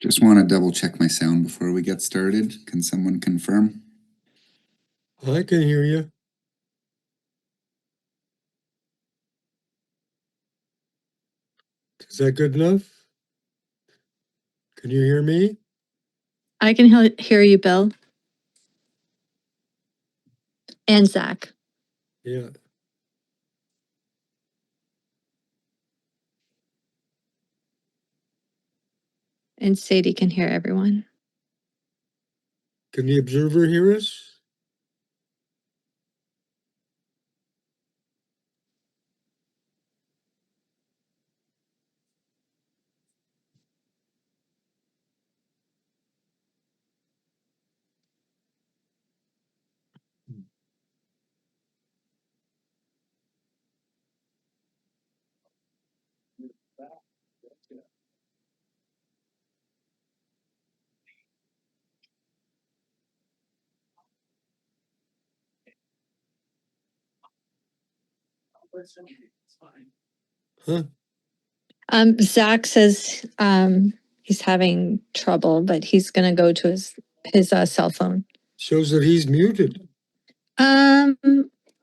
Just want to double check my sound before we get started. Can someone confirm? I can hear you. Is that good enough? Can you hear me? I can hear you, Bill. And Zach. Yeah. And Sadie can hear everyone. Can the observer hear us? Huh? Zach says he's having trouble, but he's gonna go to his cell phone. Shows that he's muted.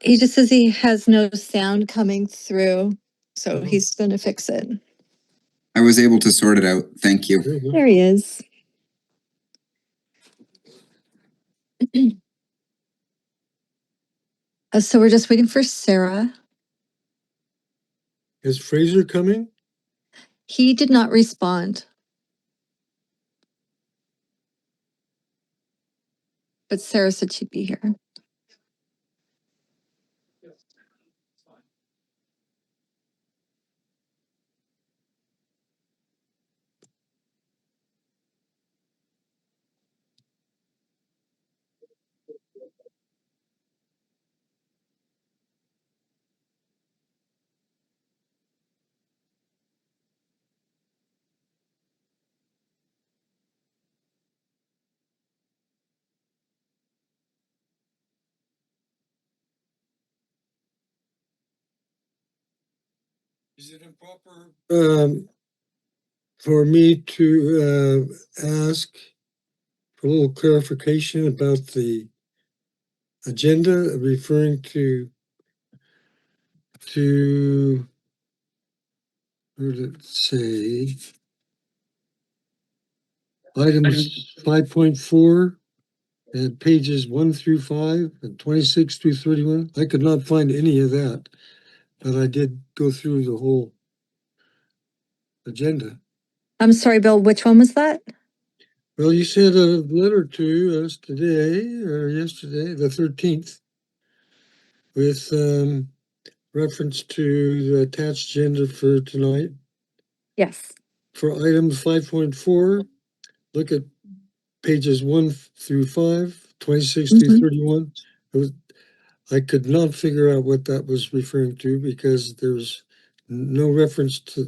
He just says he has no sound coming through, so he's gonna fix it. I was able to sort it out. Thank you. There he is. So we're just waiting for Sarah. Is Fraser coming? He did not respond. But Sarah said she'd be here. Is it improper for me to ask for a little clarification about the agenda referring to where did it say? Items 5.4 and pages 1 through 5 and 26 through 31. I could not find any of that, but I did go through the whole agenda. I'm sorry, Bill, which one was that? Well, you sent a letter to us today or yesterday, the 13th, with reference to the attached agenda for tonight. Yes. For item 5.4, look at pages 1 through 5, 26 through 31. I could not figure out what that was referring to because there's no reference to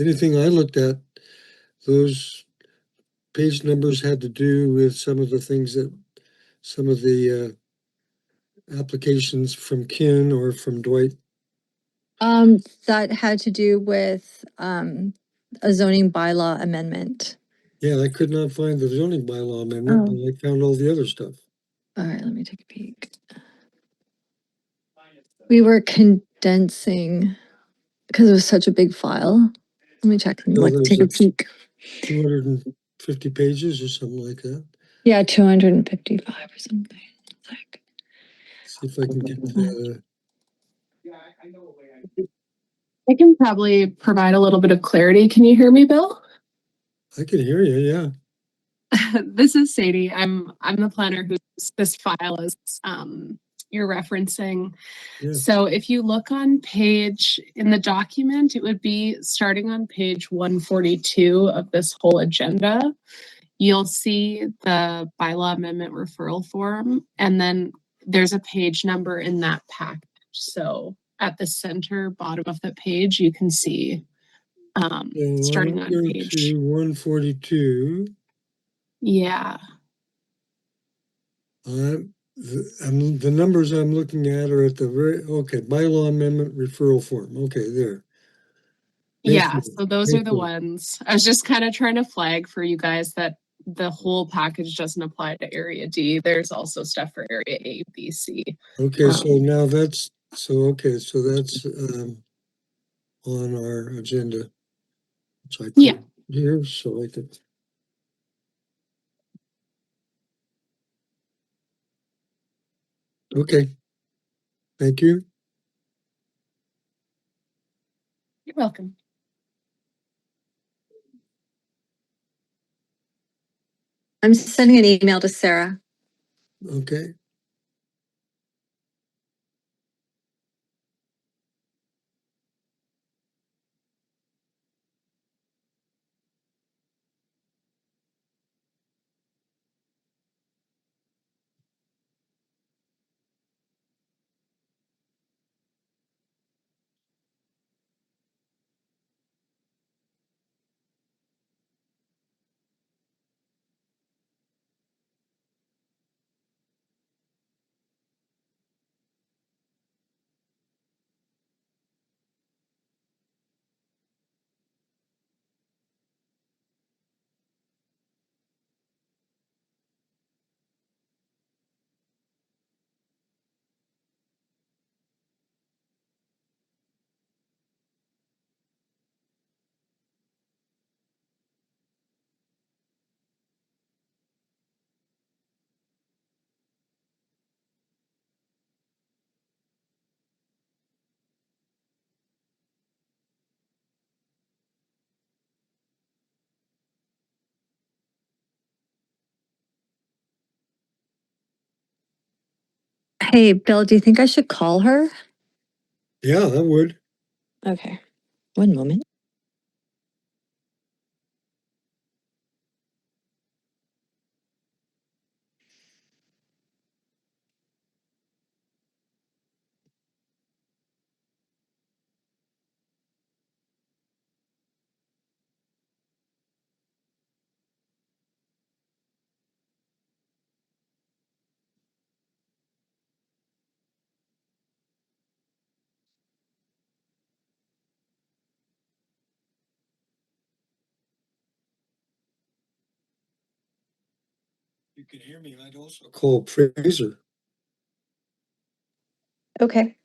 anything I looked at. Those page numbers had to do with some of the things that some of the applications from Ken or from Dwight. That had to do with a zoning bylaw amendment. Yeah, I could not find the zoning bylaw amendment, but I found all the other stuff. All right, let me take a peek. We were condensing because it was such a big file. Let me check and take a peek. 250 pages or something like that. Yeah, 255 or something. See if I can get that. I can probably provide a little bit of clarity. Can you hear me, Bill? I can hear you, yeah. This is Sadie. I'm the planner who this file is you're referencing. Yeah. So if you look on page in the document, it would be starting on page 142 of this whole agenda. You'll see the bylaw amendment referral form, and then there's a page number in that package. So at the center bottom of the page, you can see starting on page 142. Yeah. The numbers I'm looking at are at the very, okay, bylaw amendment referral form. Okay, there. Yeah, you. so those are Thank the you. ones. I was just kind of trying to flag for you guys that the whole package doesn't apply to Area D. There's also stuff for Area A, B, C. Okay, so Um, now that's, so that's on our agenda. Which I Yeah. put here, so I could. Okay. Thank you. You're welcome. I'm sending an email to Sarah. Okay. Hey, Bill, do you think I should call her? Yeah, that would. Okay, one moment. You can hear me. I'd also call Fraser. Okay.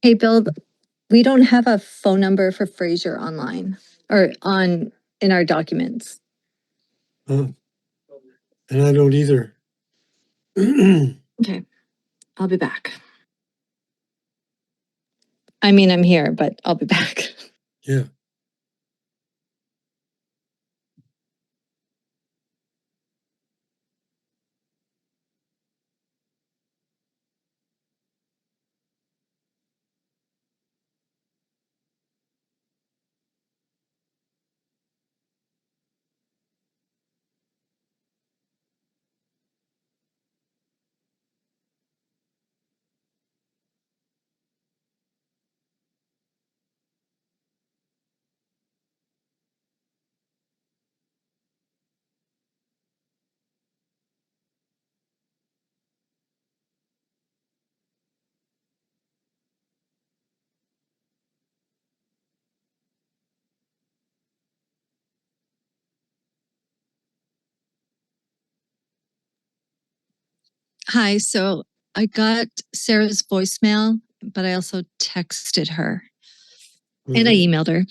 Hey, Bill, we don't have a phone number for Fraser online or in our documents. And I don't either. Okay. I'll be back. I mean, I'm here, but I'll be back. Yeah. Hi, so I got Sarah's voicemail, but I also texted her and I emailed her.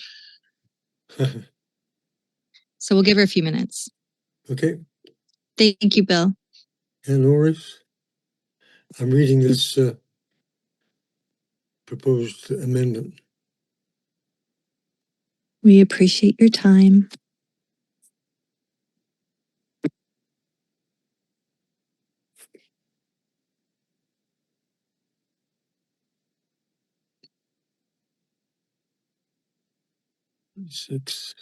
So we'll give her a few minutes. Okay, Thank you, Bill. and no worries. I'm reading this proposed amendment. We appreciate your time. Six.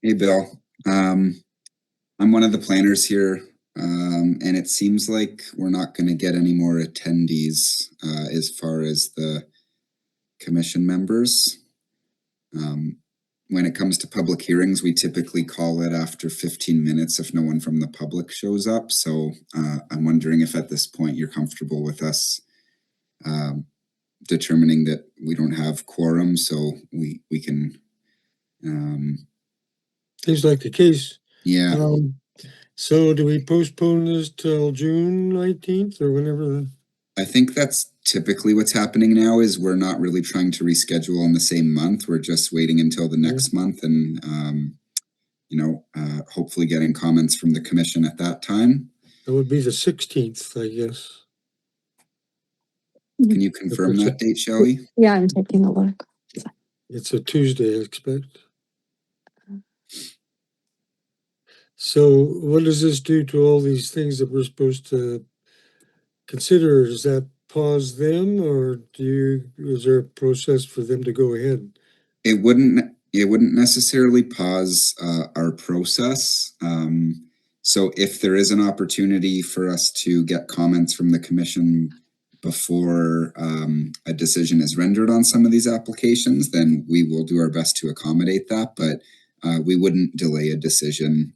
Hey, Bill. I'm one of the planners here, and it seems like we're not going to get any more attendees as far as the commission members. When it comes to public hearings, we typically call it after 15 minutes if no one from the public shows up. So I'm wondering if at this point you're comfortable with us determining that we don't have quorum, so we can. Seems like the case. Yeah. So do we postpone this till June 19th or whenever? I think that's typically what's happening now is we're not really trying to reschedule in the same month. We're just waiting until the next month and, hopefully getting comments from the commission at that time. That would be the 16th, I guess. Can you confirm that date, Shelley? Yeah, I'm taking a look. It's a Tuesday, I expect. So what does this do to all these things that we're supposed to consider? Does that pause them, or is there a process for them to go ahead? It wouldn't necessarily pause our process. So if there is an opportunity for us to get comments from the commission before a decision is rendered on some of these applications, then we will do our best to accommodate that. But we wouldn't delay a decision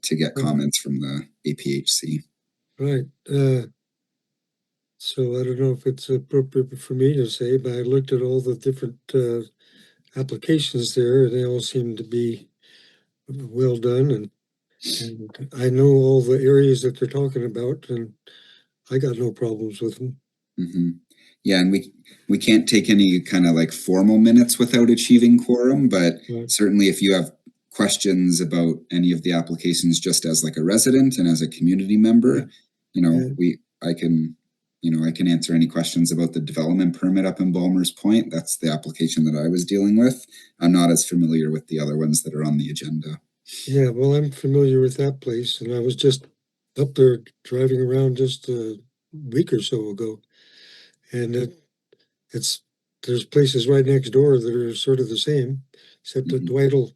to get comments from the APHC. Right. So I don't know if it's appropriate for me to say, but I looked at all the different applications there, and they all seem to be well done. And I know all the areas that they're talking about, and I got no problems with them. Mm-hmm. Yeah, and we can't take any kind of like formal minutes without achieving quorum, but certainly if you have questions about any of the applications just as like a resident and as a community member, I can answer any questions about the development permit up in Balmer's Point. That's the application that I was dealing with. I'm not as familiar with the other ones that are on the agenda. Yeah, well, I'm familiar with that place, and I was just up there driving around just a week or so ago. And there's places right next door that are sort of the same, except that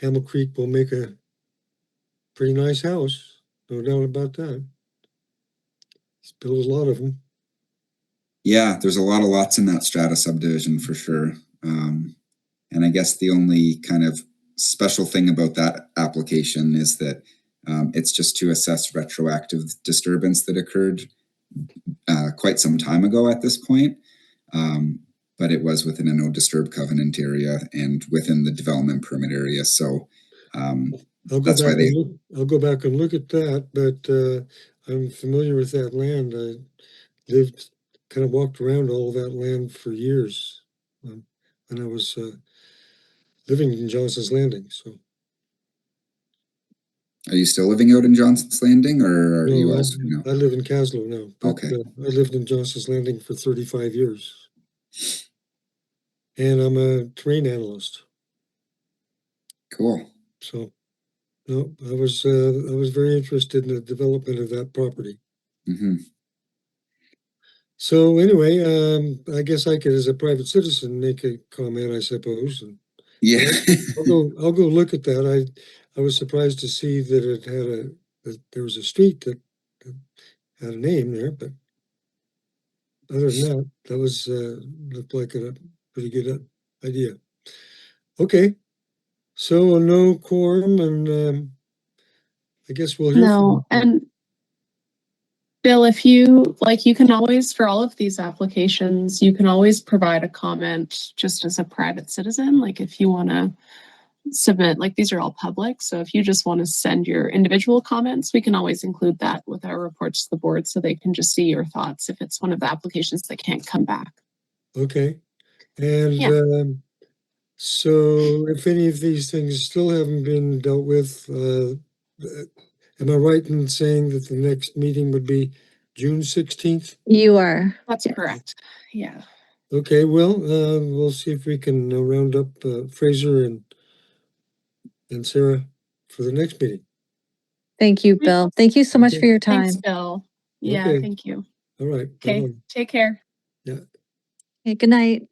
Hamel Creek will make a pretty nice house, no doubt about that. He's built a lot of them. Yeah, there's a lot of lots in that strata subdivision for sure. And I guess the only kind of special thing about that application is that it's just to assess retroactive disturbance that occurred quite some time ago at this point. But it was within a no disturb covenant area and within the development permit area. So I'll go back and look at that, but I'm familiar with that land. I kind of walked around all that land for years when I was living in Johnson's Landing. So, are you still living out in Johnson's Landing, or are you also? I live in Caslow now. But, okay. I lived in Johnson's Landing for 35 years, and I'm a terrain analyst. Cool. So, no, I was very interested in the development of that property. Mm-hmm. So anyway, I guess I could, as a private citizen, make a comment, I suppose. And yeah, I'll go look at that. I was surprised to see that it had that there was a street that had a name there, but other than that, that was looked like a pretty good idea. Okay, so no quorum, and I guess we'll hear from you. And Bill, if you like, you can always, for all of these applications, you can always provide a comment just as a private citizen. Like if you want to submit, like these are all public. So if you just want to send your individual comments, we can always include that with our reports to the board so they can just see your thoughts if it's one of the applications that can't come back. Okay. And so if any of these things still haven't been dealt with, am I right in saying that the next meeting would be June 16th? You are. That's correct. Yeah. Okay, well, we'll see if we can round up Fraser and Sarah for the next meeting. Thank you, Bill. Thank you so much for your time. Thanks, Bill. Yeah, Okay. thank you. All right. Okay, Bye-bye. take care. Yeah. Okay, good night.